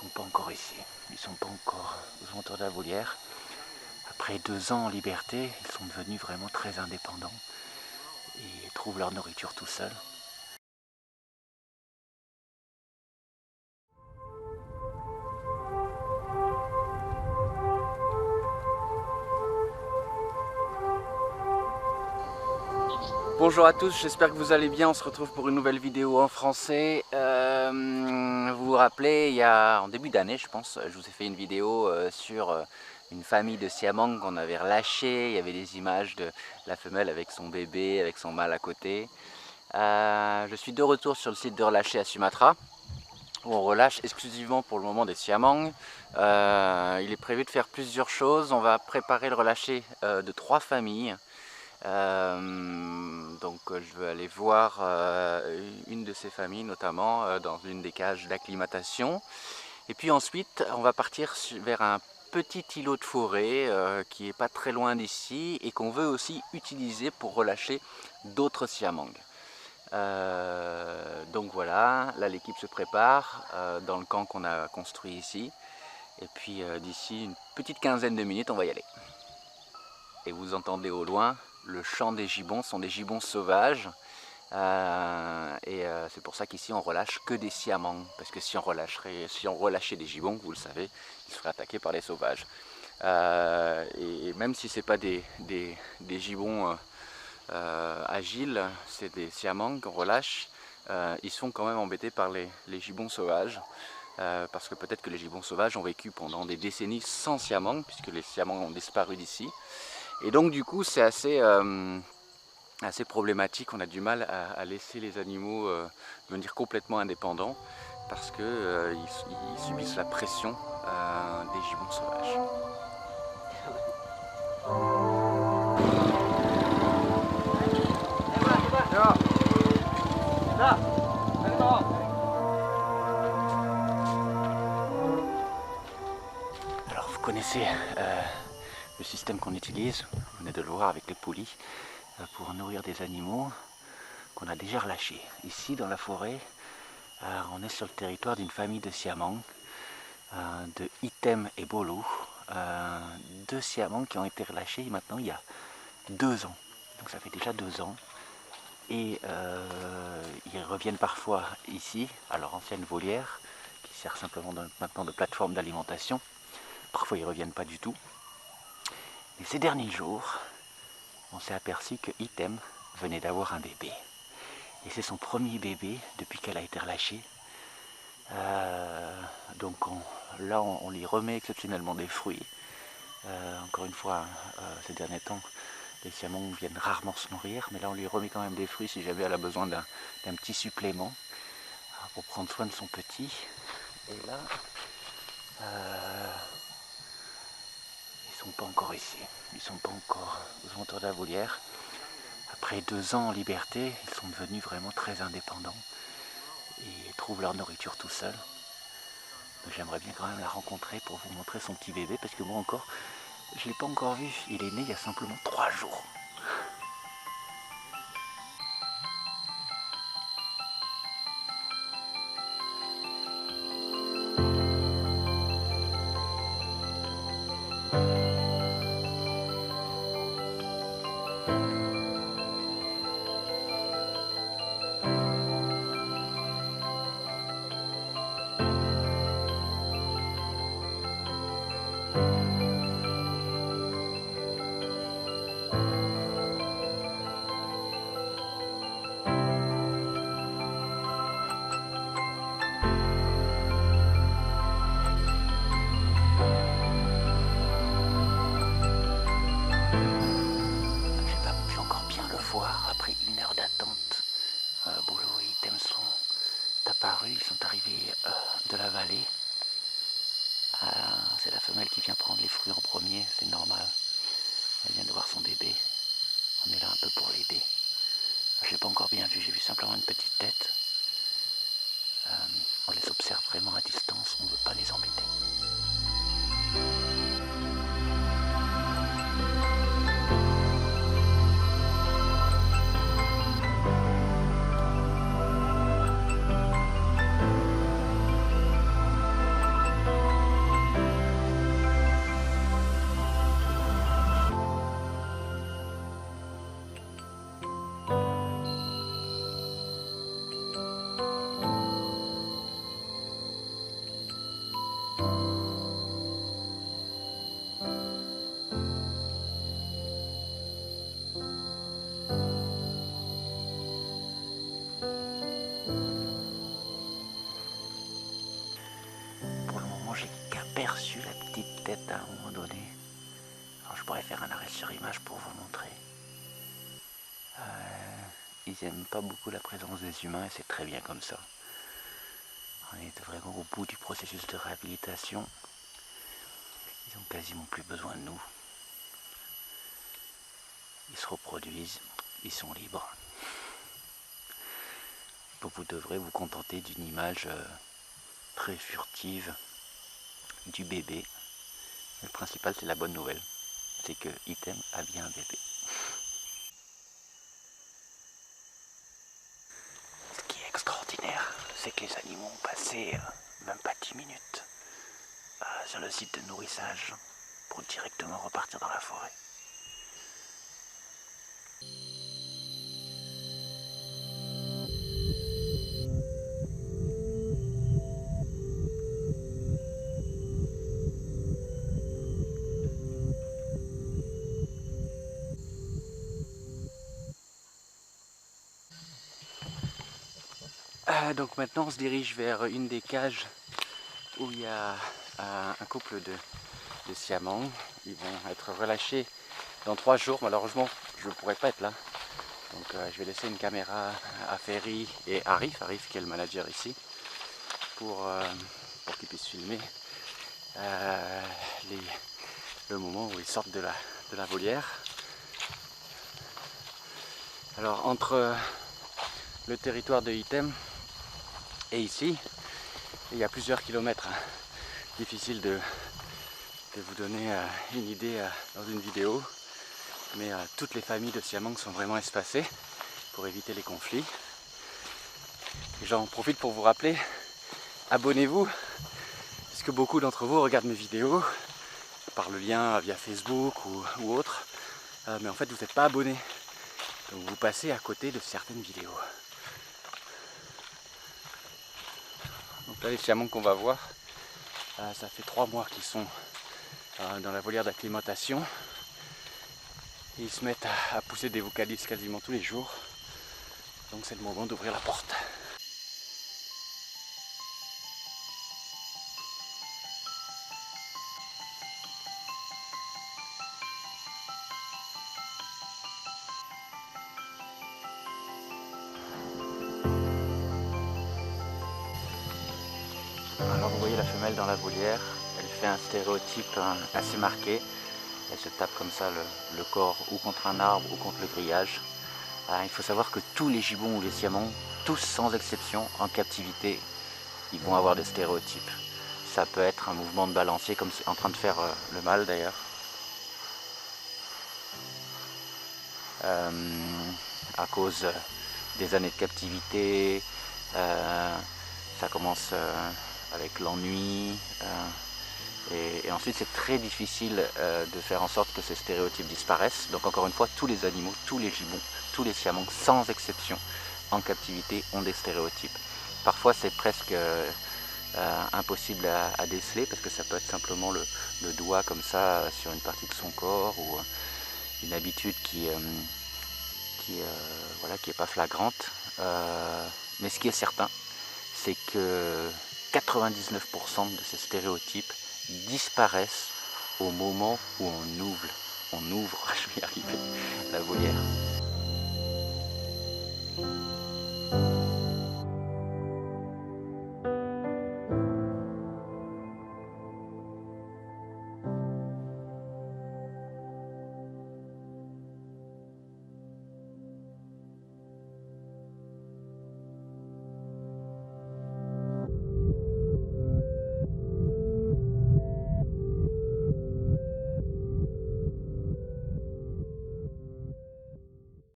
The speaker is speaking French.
sont pas encore ici. Ils sont pas encore aux alentours de la volière. Après 2 ans en liberté, ils sont devenus vraiment très indépendants et trouvent leur nourriture tout seuls. Bonjour à tous, j'espère que vous allez bien. On se retrouve pour une nouvelle vidéo en français. Vous vous rappelez, en début d'année, je pense, je vous ai fait une vidéo sur une famille de siamangs qu'on avait relâché. Il y avait des images de la femelle avec son bébé, avec son mâle à côté. Je suis de retour sur le site de relâcher à Sumatra, où on relâche exclusivement pour le moment des siamangs. Il est prévu de faire plusieurs choses. On va préparer le relâcher de 3 familles. Donc je vais aller voir une de ces familles notamment dans une des cages d'acclimatation, et puis ensuite on va partir vers un petit îlot de forêt qui est pas très loin d'ici et qu'on veut aussi utiliser pour relâcher d'autres siamangs. Donc voilà, là l'équipe se prépare dans le camp qu'on a construit ici, et puis d'ici une petite quinzaine de minutes on va y aller. Et vous entendez au loin le chant des gibbons, sont des gibbons sauvages. C'est pour ça qu'ici on relâche que des siamangs, parce que si on relâchait des gibbons, vous le savez, ils seraient attaqués par les sauvages. Et même si ce n'est pas des gibbons agiles, c'est des siamangs qu'on relâche, ils sont quand même embêtés par les gibbons sauvages. Parce que peut-être que les gibbons sauvages ont vécu pendant des décennies sans siamangs, puisque les siamangs ont disparu d'ici. Et donc du coup c'est assez problématique, on a du mal à laisser les animaux devenir complètement indépendants, parce qu'ils ils subissent la pression des gibbons sauvages. Alors vous connaissez le système qu'on utilise, vous venez de le voir avec les poulies, pour nourrir des animaux qu'on a déjà relâchés. Ici dans la forêt, on est sur le territoire d'une famille de siamangs, de Item et Bolu, 2 siamangs qui ont été relâchés maintenant il y a 2 ans. Donc ça fait déjà 2 ans. Et ils reviennent parfois ici, à leur ancienne volière, qui sert simplement maintenant de plateforme d'alimentation. Parfois ils ne reviennent pas du tout. Mais ces derniers jours, on s'est aperçu que Item venait d'avoir un bébé. Et c'est son premier bébé depuis qu'elle a été relâchée. Donc là on lui remet exceptionnellement des fruits. Encore une fois, ces derniers temps, les siamangs viennent rarement se nourrir, mais là on lui remet quand même des fruits si jamais elle a besoin d'un petit supplément pour prendre soin de son petit. Et là, ils sont pas encore ici, ils sont pas encore aux alentours de la volière. Après 2 ans en liberté, ils sont devenus vraiment très indépendants et trouvent leur nourriture tout seuls. Donc j'aimerais bien quand même la rencontrer pour vous montrer son petit bébé, parce que moi encore, je ne l'ai pas encore vu. Il est né il y a simplement 3 jours. Après 1 heure d'attente, Bolu et Item sont apparus, ils sont arrivés de la vallée. C'est la femelle qui vient prendre les fruits en premier, c'est normal. Elle vient de voir son bébé, on est là un peu pour l'aider. Je ne l'ai pas encore bien vu, j'ai vu simplement une petite tête. On les observe vraiment à distance, on ne veut pas les embêter. j'ai qu'aperçu la petite tête à un moment donné. Alors je pourrais faire un arrêt sur image pour vous montrer. Ils n'aiment pas beaucoup la présence des humains et c'est très bien comme ça. On est vraiment au bout du processus de réhabilitation. Ils ont quasiment plus besoin de nous. Ils se reproduisent, ils sont libres. Donc vous devrez vous contenter d'une image très furtive du bébé. Le principal, c'est la bonne nouvelle, c'est que Item a bien un bébé. Ce qui est extraordinaire, c'est que les animaux ont passé même pas 10 minutes sur le site de nourrissage pour directement repartir dans la forêt. Donc maintenant on se dirige vers une des cages où il y a un couple de siamang. Ils vont être relâchés dans 3 jours. Malheureusement je ne pourrai pas être là. Donc je vais laisser une caméra à Ferry et Arif qui est le manager ici, pour qu'ils puissent filmer le moment où ils sortent de la volière. Alors entre le territoire de Item et ici, il y a plusieurs kilomètres. Difficile de vous donner une idée dans une vidéo, mais toutes les familles de siamang sont vraiment espacées pour éviter les conflits. J'en profite pour vous rappeler, abonnez-vous, puisque beaucoup d'entre vous regardent mes vidéos par le lien via Facebook ou autre, mais en fait vous n'êtes pas abonné, donc vous passez à côté de certaines vidéos. Donc là les siamangs qu'on va voir, ça fait 3 mois qu'ils sont dans la volière d'acclimatation. Ils se mettent à pousser des vocalises quasiment tous les jours, donc c'est le moment d'ouvrir la porte. Alors vous voyez la femelle dans la volière, elle fait un stéréotype assez marqué. Elle se tape comme ça le corps ou contre un arbre ou contre le grillage. Il faut savoir que tous les gibbons ou les siamangs, tous sans exception, en captivité, ils vont avoir des stéréotypes. Ça peut être un mouvement de balancier comme c'est en train de faire le mâle d'ailleurs. À cause des années de captivité, ça commence avec l'ennui, et ensuite c'est très difficile de faire en sorte que ces stéréotypes disparaissent. Donc encore une fois, tous les animaux, tous les gibbons, tous les siamangs, sans exception, en captivité ont des stéréotypes. Parfois c'est presque impossible à déceler, parce que ça peut être simplement le doigt comme ça sur une partie de son corps, ou une habitude qui est pas flagrante. Mais ce qui est certain, c'est que 99% de ces stéréotypes disparaissent au moment où on ouvre, je vais y arriver, la volière.